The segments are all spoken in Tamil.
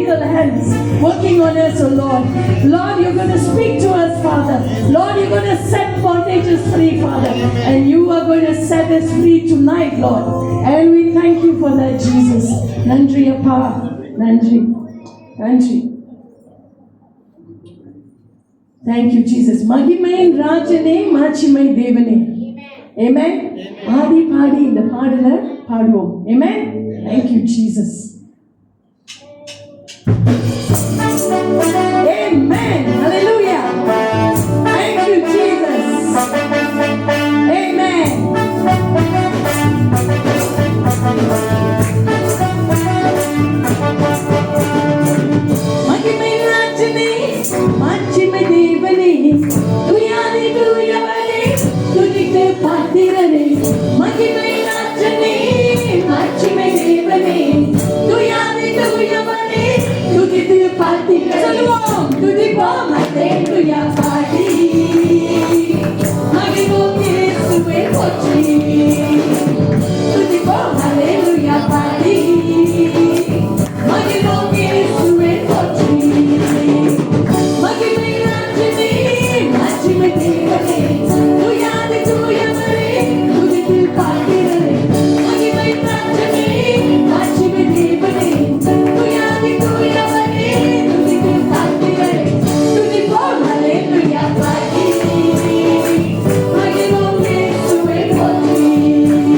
miracle hands working on us, oh Lord. Lord, you're going to speak to us, Father. Lord, you're going to set bondages free, Father. And you are going to set us free tonight, Lord. And we thank you for that, Jesus. Nandri Appa. Nandri. Nandri. Thank you, Jesus. மகிமையின் ராஜனே மாட்சிமை தேவனே. Amen. ஆடி பாடி இந்த பாடல பாடுவோம். Amen. Thank you, Jesus. Amen. Hallelujah. Thank you, Jesus. Amen. மகிமை ராஜனே மாட்சிமை தேவனே துயாதி துயவனே துதிக்கு பாத்திரனே மகிமை ராஜனே மாட்சிமை தேவனே துயாதி துயவனே துதிக்கு பாத்திரனே சொல்லுவோம் துதிப்போம் அல்லேலூயா பாடி மகிமை இயேசுவே போற்றி துதிப்போம் அல்லேலூயா பாடி மகிமை இயேசுவே போற்றி மகிமை ராஜனே மாட்சிமை தேவனே துயாதி துயவனே துதிக்கு பாத்திரனே மகிமை ராஜனே மாட்சிமை தேவனே துயாதி துயவனே துதிக்கு பாத்திரனே துதிப்போம் அல்லேலூயா பாடி மகிமை இயேசுவே போற்றி துதிப்போம் அல்லேலூயா பாடி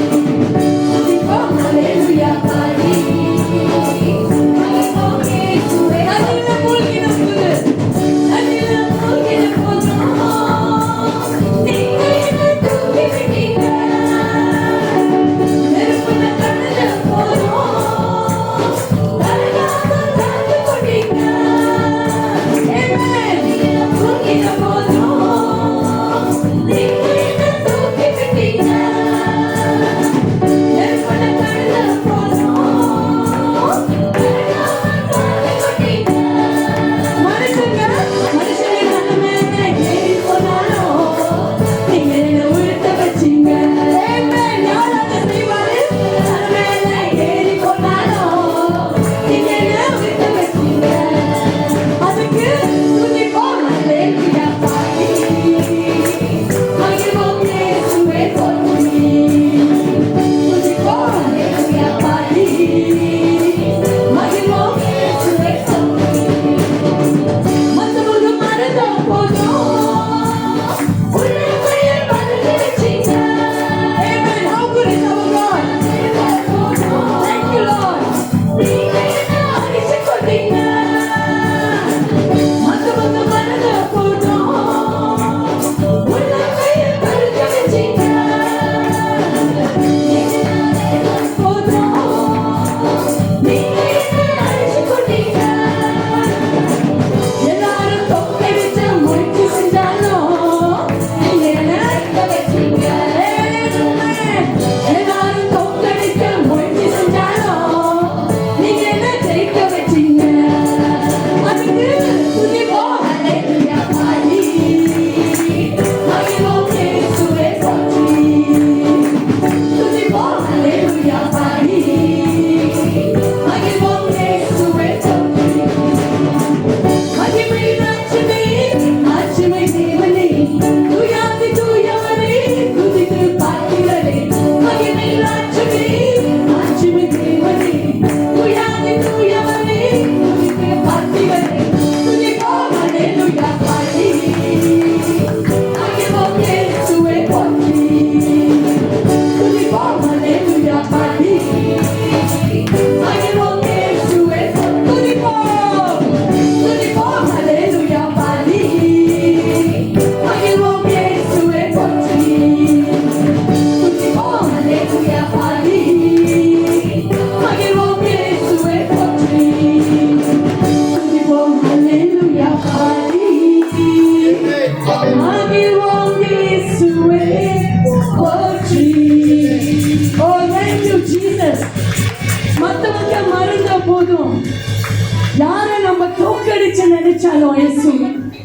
நினைச்சாலும் இயேசு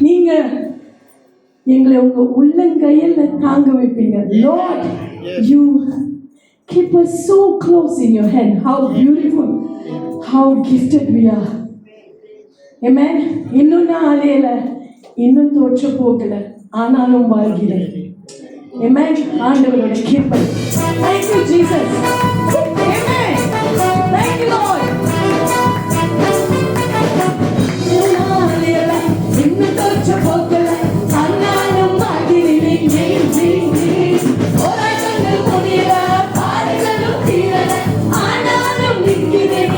நீங்க எங்களை உங்க உள்ளங்கையில தாங்க வைப்பீங்க. Lord, you keep us so close in your hand. How beautiful, how gifted we are. Amen. இன்னும் நான் அலையல, இன்னும் தோற்று போகல, ஆனாலும் வாழ்கிறேன். Amen. ஆண்டவரோட கிருபை. Thank you Jesus. Amen. Thank you Lord. இன்னும் அலையல, இன்னும் தோற்று போகல, ஆனாலும் வாழ்கிறேன். போராட்டங்கள் முடியல, பாடுகளும் தீரல, ஆனாலும் நிற்கிறேன்.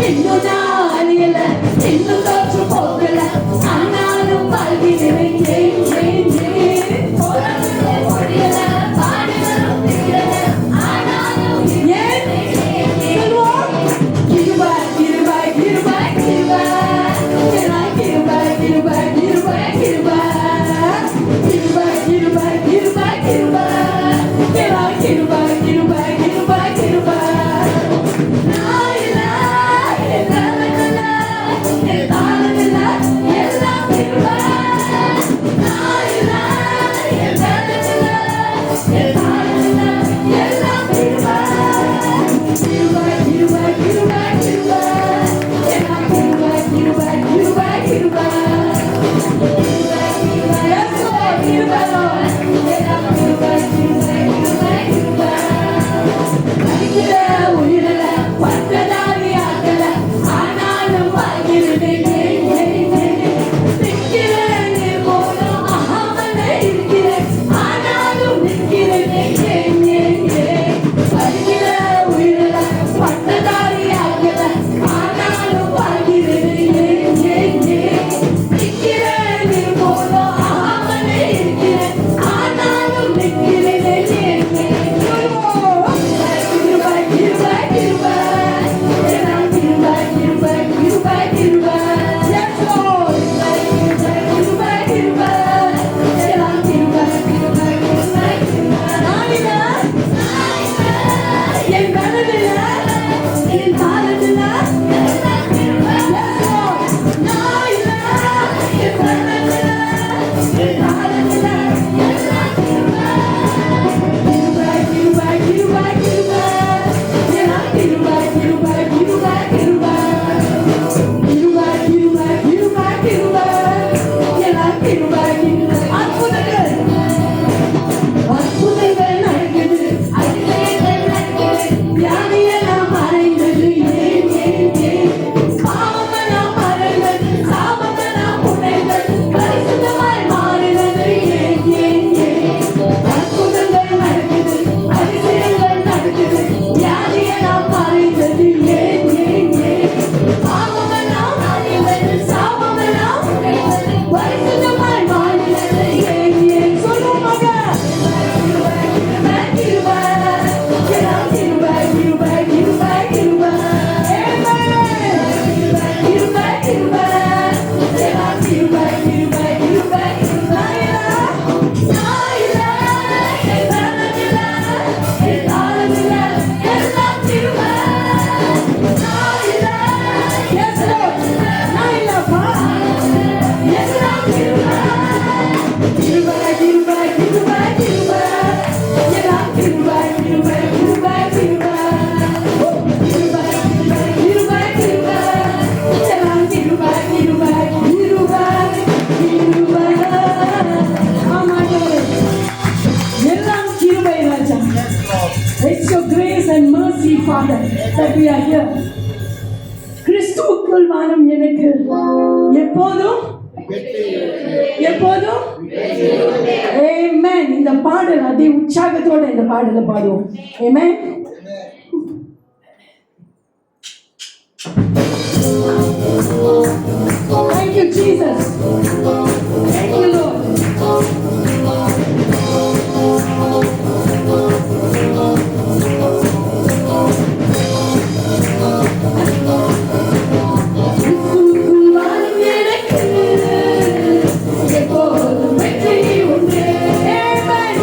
இன்னும் நான் அழியல, இன்னும் தோற்று போகல, ஆனாலும் வாழ்கிறேன். போராட்டங்கள் முடியல, பாடுகளும் தீரல, ஆனாலும் சொல்லுவோம். கிருபை, கிருபை, கிருபை, கிருபை, கிருபை, கிருபை, கிருபை, கிருபை. Kiruba, kiruba, kiruba, kiruba, kiruba, kiruba, kiruba, kiruba. La la la la la, la la la kiruba. La la la la, la kiruba. Kiruba, kiruba, kiruba, kiruba, kiruba, kiruba, kiruba, kiruba. It's your grace and mercy, Father, that we are here. கிறிஸ்துவுக்குள் வாழும் எனக்கு எப்போதும் எப்போதும் Amen. இந்த பாடல் அதே உற்சாகத்தோட இந்த பாடலை பாடுவோம். Amen. Thank you, Jesus. Thank you, Lord. We'll be right back.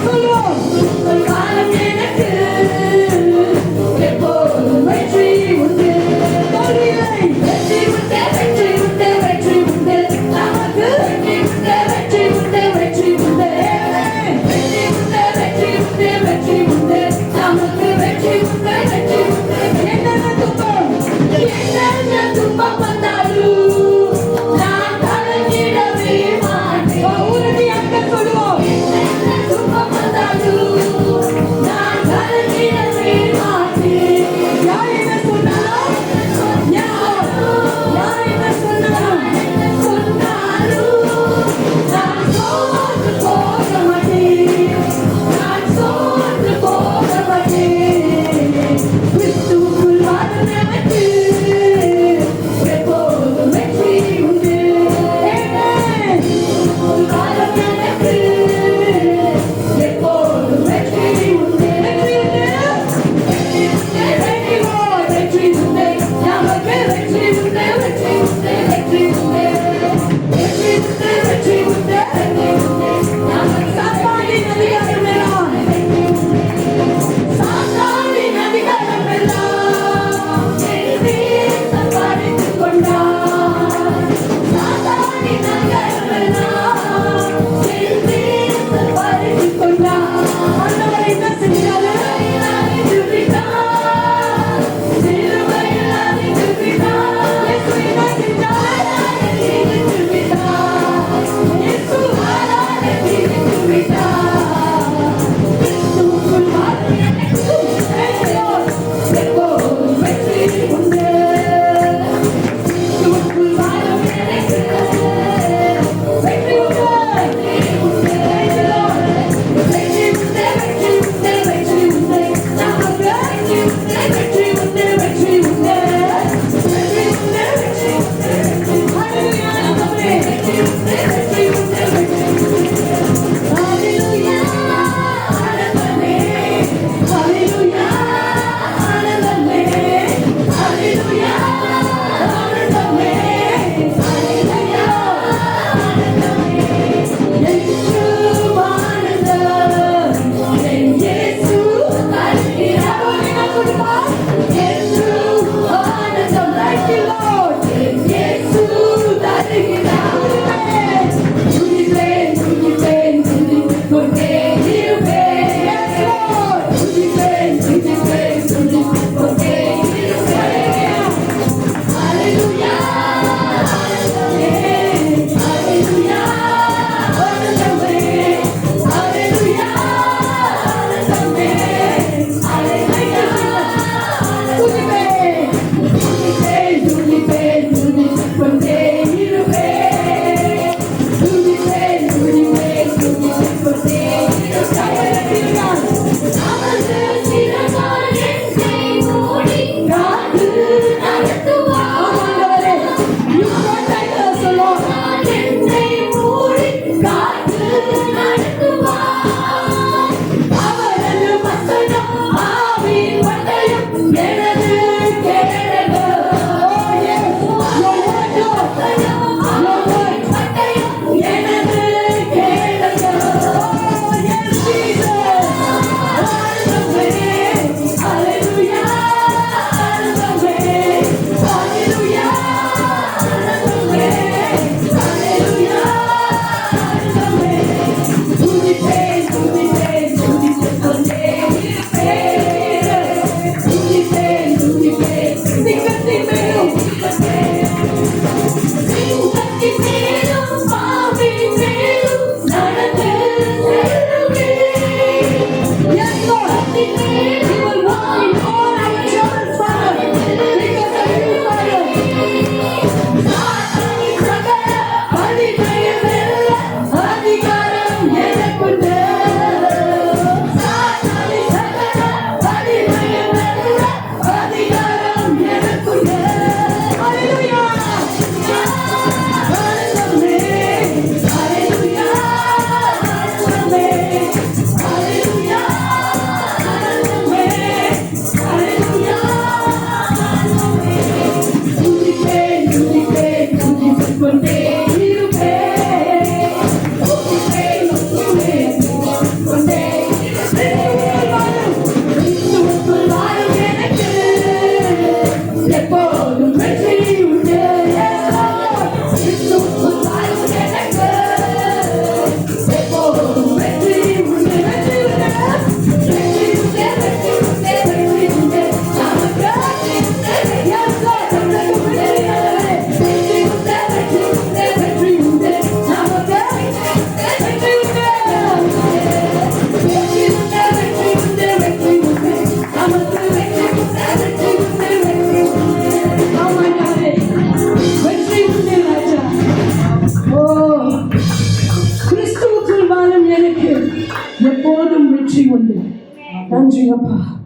அப்பா.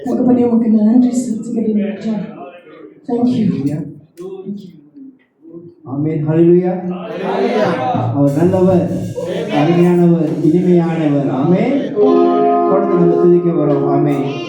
தகப்பனே உமக்கு நன்றி செலுத்துகிறேன் ராஜா. Thank you. ஆமென். ஹalleluya. அவர் நல்லவர், அருமையானவர், இனிமையானவர். ஆமென். தொடர்ந்து நம்ம துதிக்க வரோம். ஆமென்.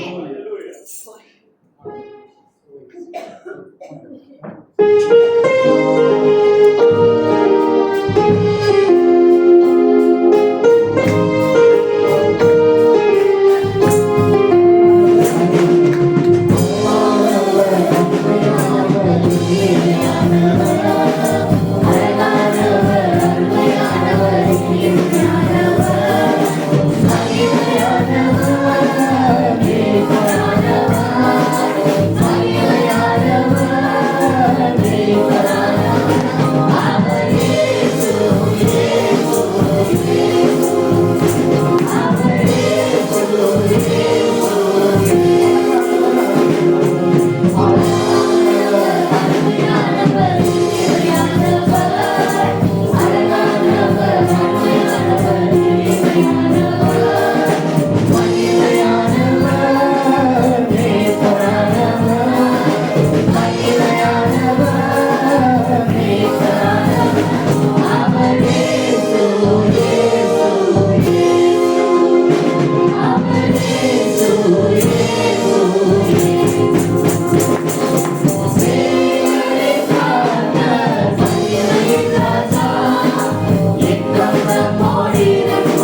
Morning.